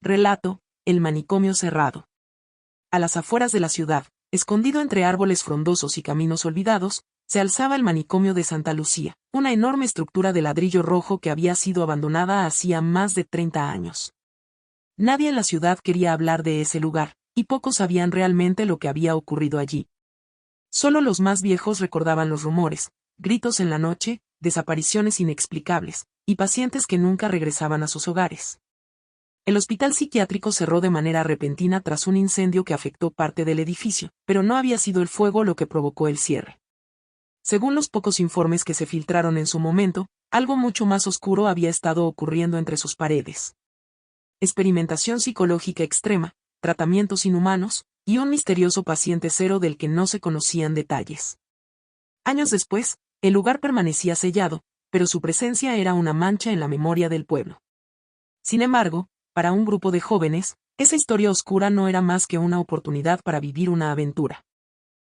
Relato: el manicomio cerrado. A las afueras de la ciudad, escondido entre árboles frondosos y caminos olvidados, se alzaba el manicomio de Santa Lucía, una enorme estructura de ladrillo rojo que había sido abandonada hacía más de 30 años. Nadie en la ciudad quería hablar de ese lugar, y pocos sabían realmente lo que había ocurrido allí. Solo los más viejos recordaban los rumores, gritos en la noche, desapariciones inexplicables, y pacientes que nunca regresaban a sus hogares. El hospital psiquiátrico cerró de manera repentina tras un incendio que afectó parte del edificio, pero no había sido el fuego lo que provocó el cierre. Según los pocos informes que se filtraron en su momento, algo mucho más oscuro había estado ocurriendo entre sus paredes. Experimentación psicológica extrema, tratamientos inhumanos, y un misterioso paciente cero del que no se conocían detalles. Años después, el lugar permanecía sellado, pero su presencia era una mancha en la memoria del pueblo. Sin embargo, para un grupo de jóvenes, esa historia oscura no era más que una oportunidad para vivir una aventura.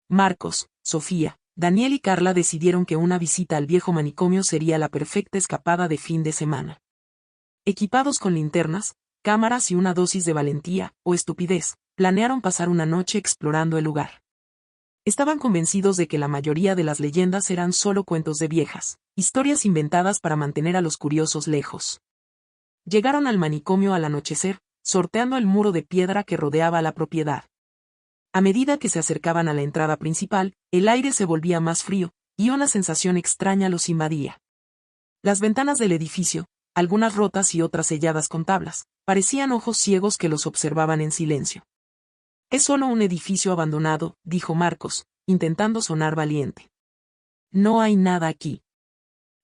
Marcos, Sofía, Daniel y Carla decidieron que una visita al viejo manicomio sería la perfecta escapada de fin de semana. Equipados con linternas, cámaras y una dosis de valentía, o estupidez, planearon pasar una noche explorando el lugar. Estaban convencidos de que la mayoría de las leyendas eran solo cuentos de viejas, historias inventadas para mantener a los curiosos lejos. Llegaron al manicomio al anochecer, sorteando el muro de piedra que rodeaba la propiedad. A medida que se acercaban a la entrada principal, el aire se volvía más frío, y una sensación extraña los invadía. Las ventanas del edificio, algunas rotas y otras selladas con tablas, parecían ojos ciegos que los observaban en silencio. «Es solo un edificio abandonado», dijo Marcos, intentando sonar valiente. «No hay nada aquí».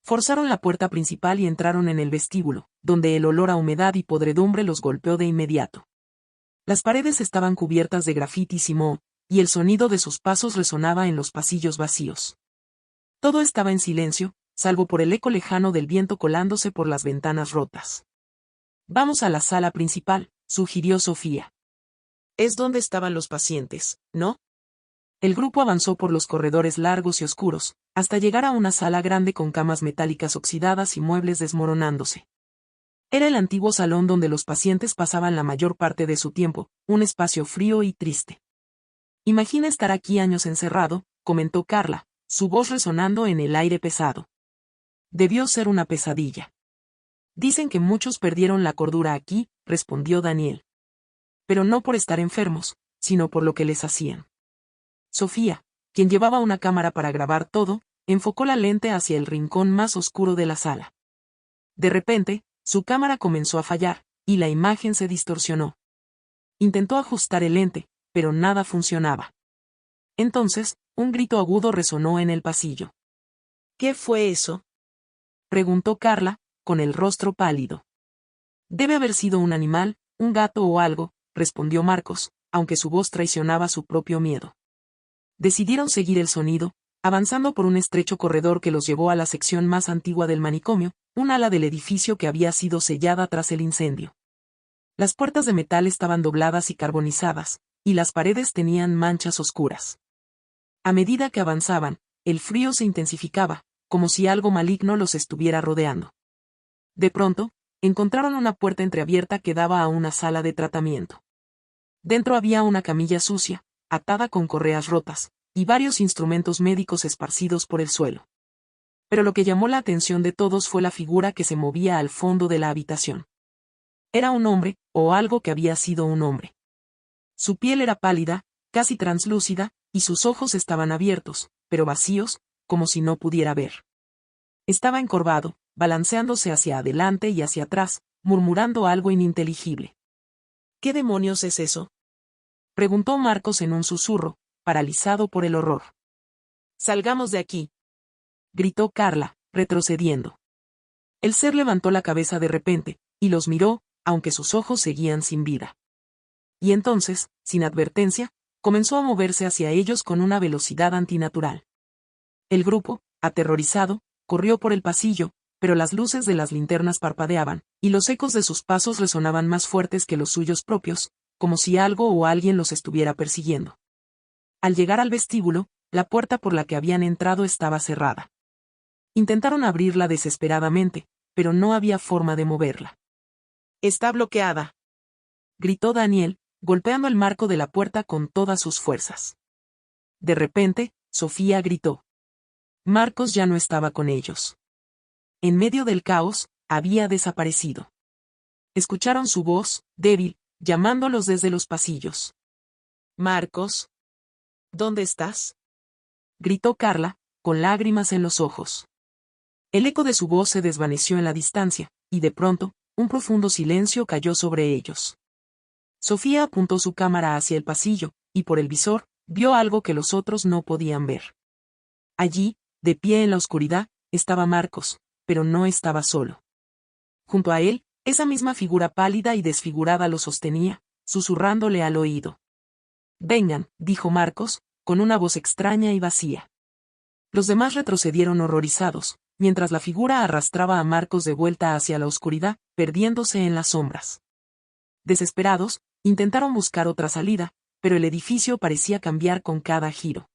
Forzaron la puerta principal y entraron en el vestíbulo, donde el olor a humedad y podredumbre los golpeó de inmediato. Las paredes estaban cubiertas de grafitis y moho, y el sonido de sus pasos resonaba en los pasillos vacíos. Todo estaba en silencio, salvo por el eco lejano del viento colándose por las ventanas rotas. «Vamos a la sala principal», sugirió Sofía. «Es donde estaban los pacientes, ¿no?» El grupo avanzó por los corredores largos y oscuros, hasta llegar a una sala grande con camas metálicas oxidadas y muebles desmoronándose. Era el antiguo salón donde los pacientes pasaban la mayor parte de su tiempo, un espacio frío y triste. «Imagina estar aquí años encerrado», comentó Carla, su voz resonando en el aire pesado. «Debió ser una pesadilla». «Dicen que muchos perdieron la cordura aquí», respondió Daniel. «Pero no por estar enfermos, sino por lo que les hacían». Sofía, quien llevaba una cámara para grabar todo, enfocó la lente hacia el rincón más oscuro de la sala. De repente, su cámara comenzó a fallar, y la imagen se distorsionó. Intentó ajustar el lente, pero nada funcionaba. Entonces, un grito agudo resonó en el pasillo. «¿Qué fue eso?», preguntó Carla, con el rostro pálido. «Debe haber sido un animal, un gato o algo», respondió Marcos, aunque su voz traicionaba su propio miedo. Decidieron seguir el sonido, avanzando por un estrecho corredor que los llevó a la sección más antigua del manicomio, un ala del edificio que había sido sellada tras el incendio. Las puertas de metal estaban dobladas y carbonizadas, y las paredes tenían manchas oscuras. A medida que avanzaban, el frío se intensificaba, como si algo maligno los estuviera rodeando. De pronto, encontraron una puerta entreabierta que daba a una sala de tratamiento. Dentro había una camilla sucia, atada con correas rotas, y varios instrumentos médicos esparcidos por el suelo. Pero lo que llamó la atención de todos fue la figura que se movía al fondo de la habitación. Era un hombre, o algo que había sido un hombre. Su piel era pálida, casi translúcida, y sus ojos estaban abiertos, pero vacíos, como si no pudiera ver. Estaba encorvado, balanceándose hacia adelante y hacia atrás, murmurando algo ininteligible. «¿Qué demonios es eso?», preguntó Marcos en un susurro, paralizado por el horror. «Salgamos de aquí», gritó Carla, retrocediendo. El ser levantó la cabeza de repente, y los miró, aunque sus ojos seguían sin vida. Y entonces, sin advertencia, comenzó a moverse hacia ellos con una velocidad antinatural. El grupo, aterrorizado, corrió por el pasillo, pero las luces de las linternas parpadeaban, y los ecos de sus pasos resonaban más fuertes que los suyos propios, como si algo o alguien los estuviera persiguiendo. Al llegar al vestíbulo, la puerta por la que habían entrado estaba cerrada. Intentaron abrirla desesperadamente, pero no había forma de moverla. «Está bloqueada», gritó Daniel, golpeando el marco de la puerta con todas sus fuerzas. De repente, Sofía gritó. Marcos ya no estaba con ellos. En medio del caos, había desaparecido. Escucharon su voz, débil, llamándolos desde los pasillos. Marcos. ¿Dónde estás? Gritó Carla, con lágrimas en los ojos. El eco de su voz se desvaneció en la distancia, y de pronto, un profundo silencio cayó sobre ellos. Sofía apuntó su cámara hacia el pasillo, y por el visor, vio algo que los otros no podían ver. Allí, de pie en la oscuridad, estaba Marcos, pero no estaba solo. Junto a él, esa misma figura pálida y desfigurada lo sostenía, susurrándole al oído. Vengan, dijo Marcos, con una voz extraña y vacía. Los demás retrocedieron horrorizados, mientras la figura arrastraba a Marcos de vuelta hacia la oscuridad, perdiéndose en las sombras. Desesperados, intentaron buscar otra salida, pero el edificio parecía cambiar con cada giro.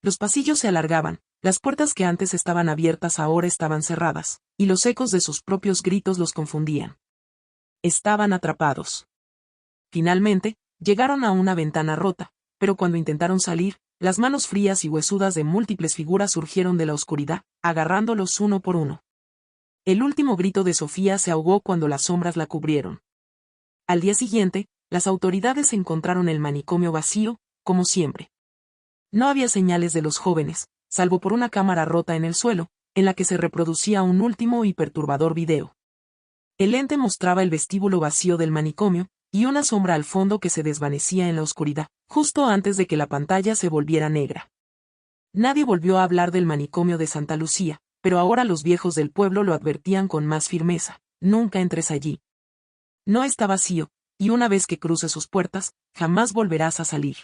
Los pasillos se alargaban, las puertas que antes estaban abiertas ahora estaban cerradas, y los ecos de sus propios gritos los confundían. Estaban atrapados. Finalmente, llegaron a una ventana rota, pero cuando intentaron salir, las manos frías y huesudas de múltiples figuras surgieron de la oscuridad, agarrándolos uno por uno. El último grito de Sofía se ahogó cuando las sombras la cubrieron. Al día siguiente, las autoridades encontraron el manicomio vacío, como siempre. No había señales de los jóvenes, salvo por una cámara rota en el suelo, en la que se reproducía un último y perturbador video. El lente mostraba el vestíbulo vacío del manicomio, y una sombra al fondo que se desvanecía en la oscuridad, justo antes de que la pantalla se volviera negra. Nadie volvió a hablar del manicomio de Santa Lucía, pero ahora los viejos del pueblo lo advertían con más firmeza: nunca entres allí. No está vacío, y una vez que cruces sus puertas, jamás volverás a salir.